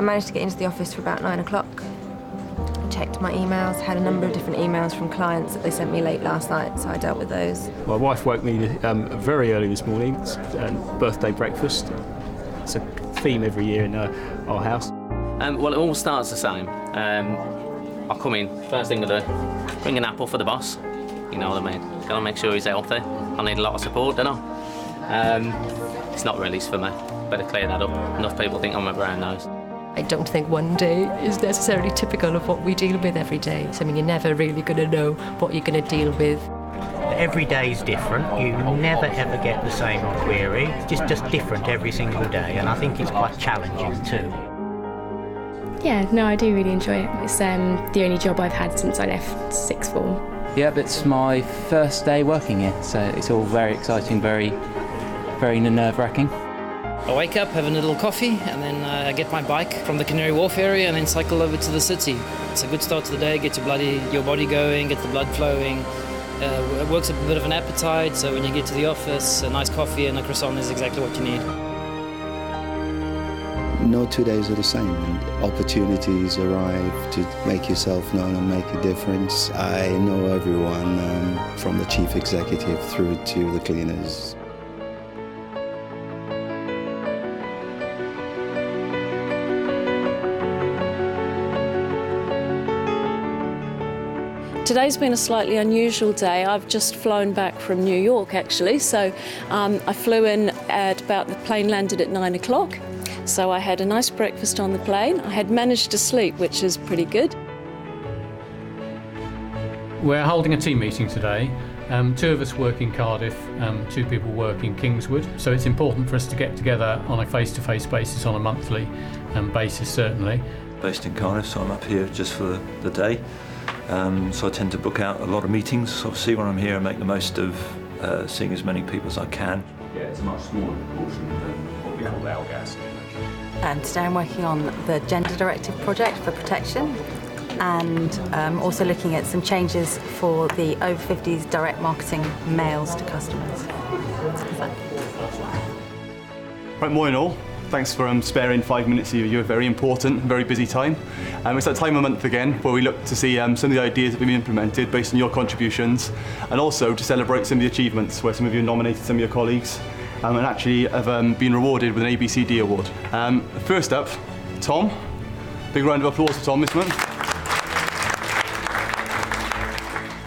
managed to get into the office for about 9 o'clock. Checked my emails, had a number of different emails from clients that they sent me late last night, so I dealt with those. My wife woke me very early this morning, birthday breakfast. It's a theme every year in our house. Well, it all starts the same. I come in, first thing I do, bring an apple for the boss. You know what I mean? Gotta make sure he's healthy. I need a lot of support, don't I? It's not released for me. Better clear that up. Enough people think I'm a brown nose. I don't think one day is necessarily typical of what we deal with every day. So, I mean, you're never really going to know what you're going to deal with. Every day is different. You never ever get the same query. It's just different every single day, and I think it's quite challenging too. Yeah, no, I do really enjoy it. It's the only job I've had since I left sixth form. Yeah, but it's my first day working here, so it's all very exciting, very nerve-wracking. I wake up, have a little coffee, and then I get my bike from the Canary Wharf area and then cycle over to the city. It's a good start to the day, get your body going, get the blood flowing. It works up a bit of an appetite, so when you get to the office, a nice coffee and a croissant is exactly what you need. No 2 days are the same, and opportunities arrive to make yourself known and make a difference. I know everyone, from the chief executive through to the cleaners. Today's been a slightly unusual day. I've just flown back from New York, actually, so I flew in at about, the plane landed at 9 o'clock. So I had a nice breakfast on the plane. I had managed to sleep, which is pretty good. We're holding a team meeting today. 2 of us work in Cardiff, 2 people work in Kingswood. So it's important for us to get together on a face-to-face basis on a monthly basis, certainly. Based in Cardiff, so I'm up here just for the day. So I tend to book out a lot of meetings. Obviously, when I'm here, I make the most of seeing as many people as I can. Yeah, it's a much smaller proportion than what we call our gas. And today I'm working on the Gender Directive project for protection, and also looking at some changes for the over 50s direct marketing mails to customers. Right, morning all. Thanks for sparing 5 minutes of your very important, very busy time. It's that time of month again where we look to see some of the ideas that have been implemented based on your contributions, and also to celebrate some of the achievements where some of you nominated some of your colleagues and actually have been rewarded with an ABCD award. First up, Tom. Big round of applause for Tom this month.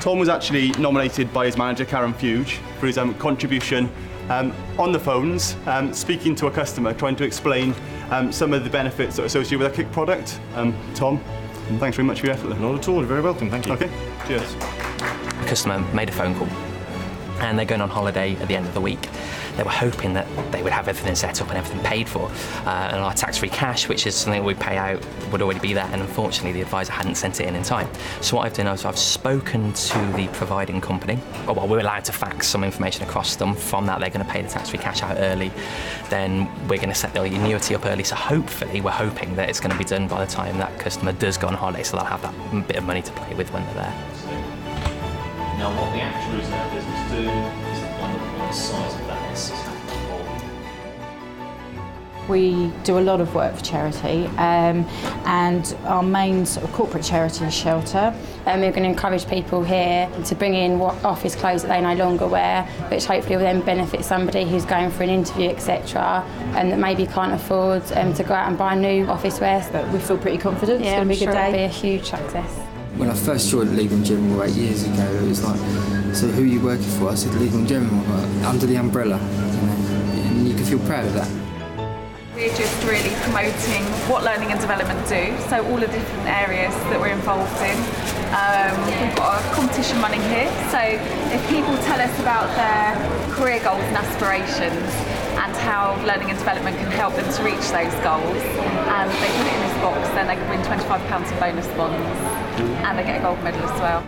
Tom was actually nominated by his manager, Karen Fuge, for his contribution on the phones, speaking to a customer, trying to explain some of the benefits that are associated with a Kick product. Tom, thanks very much for your effort there. Not at all, you're very welcome, thank you. Okay, cheers. A customer made a phone call and they're going on holiday at the end of the week. They were hoping that they would have everything set up and everything paid for. And our tax-free cash, which is something we pay out, would already be there, and unfortunately the advisor hadn't sent it in time. So what I've done is I've spoken to the providing company. Well, we're allowed to fax some information across them. From that, they're going to pay the tax-free cash out early. Then we're going to set the annuity up early. So hopefully, we're hoping that it's going to be done by the time that customer does go on holiday, so they'll have that bit of money to play with when they're there. Now, what the actuaries in our business do is on the size of that S. We do a lot of work for charity, and our main sort of corporate charity is Shelter. We're going to encourage people here to bring in office clothes that they no longer wear, which hopefully will then benefit somebody who's going for an interview, etc., and that maybe can't afford to go out and buy new office wear. But we feel pretty confident it's going to be a good day. It'll be a huge success. When I first joined Legal & General 8 years ago, it was like, so who are you working for? I said Legal & General, under the umbrella, and you can feel proud of that. We're just really promoting what learning and development do, so all the different areas that we're involved in. We've got a competition running here, so if people tell us about their career goals and aspirations and how learning and development can help them to reach those goals, and they put it in this box, then they can win £25 in bonus bonds, and they get a gold medal as well.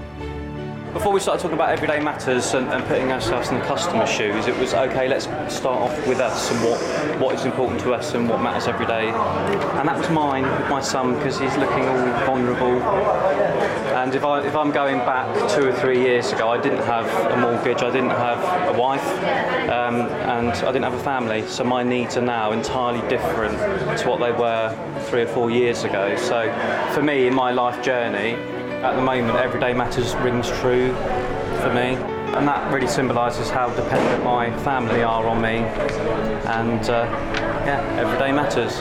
Before we started talking about everyday matters and putting ourselves in the customer's shoes, it was okay, let's start off with us and what is important to us and what matters every day. And that was mine with my son, because he's looking all vulnerable. And if I'm going back 2 or 3 years ago, I didn't have a mortgage, I didn't have a wife, and I didn't have a family. So my needs are now entirely different to what they were 3 or 4 years ago. So for me, in my life journey, at the moment, Everyday Matters rings true for me, and that really symbolises how dependent my family are on me, and yeah, Everyday Matters.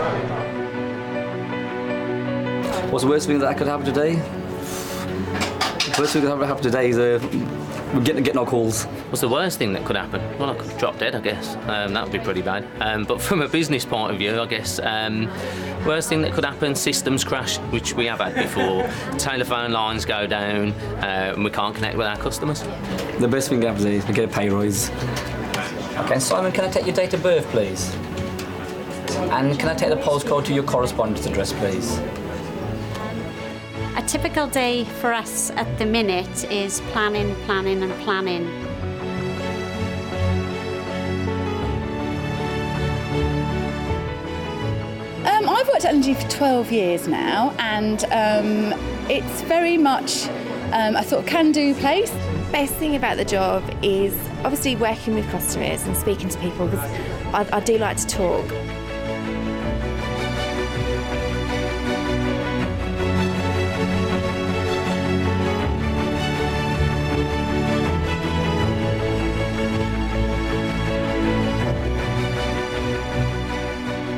What's the worst thing that could happen today? The worst thing that could happen today is we're getting our calls. What's the worst thing that could happen? Well, I could drop dead, I guess. That would be pretty bad. But from a business point of view, I guess, worst thing that could happen, systems crash, which we have had before. Telephone lines go down, and we can't connect with our customers. The best thing that happens is we get a pay rise. Okay, Simon, can I take your date of birth, please? And can I take the postcode to your correspondence address, please? A typical day for us at the minute is planning, planning and planning. I've worked at L&G for 12 years now, and it's very much a sort of can-do place. Best thing about the job is obviously working with customers and speaking to people, because I do like to talk.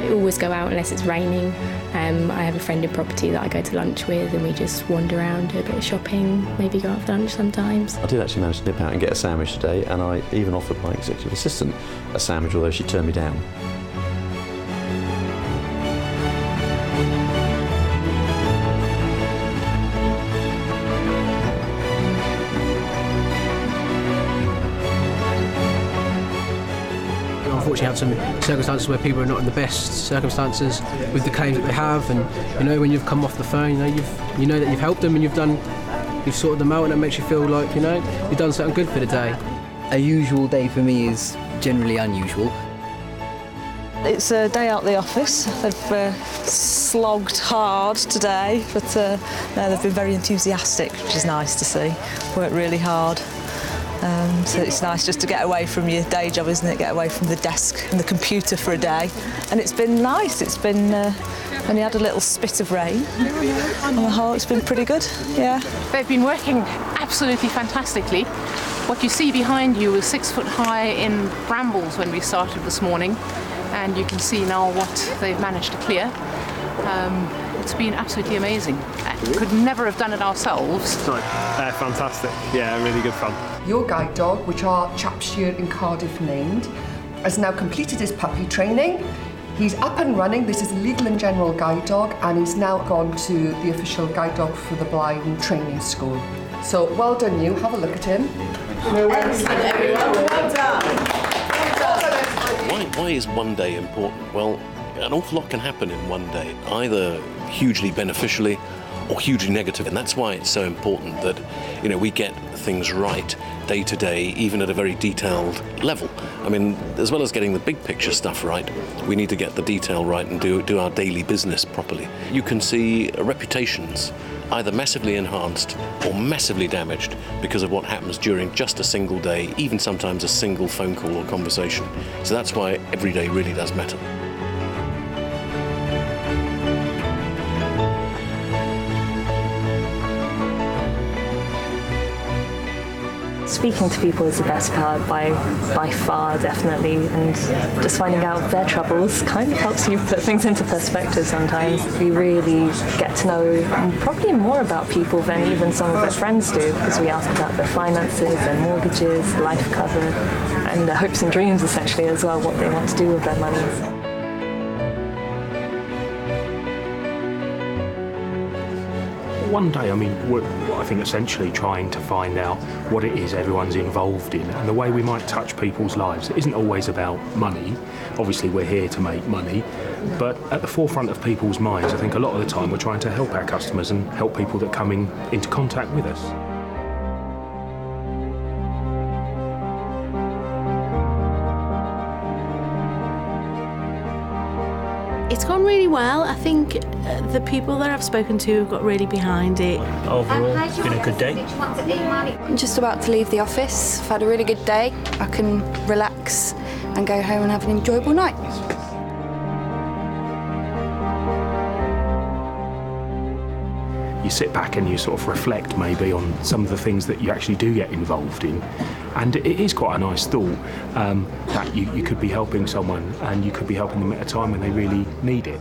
I always go out unless it's raining. I have a friend in property that I go to lunch with, and we just wander around, do a bit of shopping, maybe go out for lunch sometimes. I did actually manage to nip out and get a sandwich today, and I even offered my executive assistant a sandwich, although she turned me down. Unfortunately, have some circumstances where people are not in the best circumstances with the claims that they have, and you know, when you've come off the phone, you know that you've helped them and you've sorted them out, and it makes you feel like, you know, you've done something good for the day. A usual day for me is generally unusual. It's a day out the office. They've slogged hard today, but no, they've been very enthusiastic, which is nice to see. Worked really hard. So it's nice just to get away from your day job, isn't it? Get away from the desk and the computer for a day. And it's been nice. It's been only had a little spit of rain. On the whole, it's been pretty good, yeah. They've been working absolutely fantastically. What you see behind you is 6 foot high in brambles when we started this morning, and you can see now what they've managed to clear. It's been absolutely amazing. Could never have done it ourselves. Fantastic. Yeah, really good fun. Your guide dog, which our chaps here in Cardiff named, has now completed his puppy training. He's up and running. This is a Legal and General guide dog, and he's now gone to the official guide dog for the blind training school. So well done you. Have a look at him. Excellent, everyone. Well done. Why is one day important? Well, an awful lot can happen in one day, either hugely beneficially or hugely negative, and that's why it's so important that, you know, we get things right day to day, even at a very detailed level. I mean, as well as getting the big picture stuff right, we need to get the detail right and do our daily business properly. You can see reputations either massively enhanced or massively damaged because of what happens during just a single day, even sometimes a single phone call or conversation. So that's why every day really does matter. Speaking to people is the best part by far, definitely, and just finding out their troubles kind of helps you put things into perspective sometimes. You really get to know probably more about people than even some of their friends do, because we ask about their finances, their mortgages, life cover, and their hopes and dreams essentially as well, what they want to do with their money. One day, I mean, we're, I think essentially trying to find out what it is everyone's involved in and the way we might touch people's lives. It isn't always about money. Obviously, we're here to make money, but at the forefront of people's minds, I think a lot of the time we're trying to help our customers and help people that come into contact with us. It's gone really well. I think the people that I've spoken to have got really behind it. Overall, it's been a good day. I'm just about to leave the office. I've had a really good day. I can relax and go home and have an enjoyable night. You sit back and you sort of reflect maybe on some of the things that you actually do get involved in. And it is quite a nice thought that you could be helping someone and you could be helping them at a time when they really need it.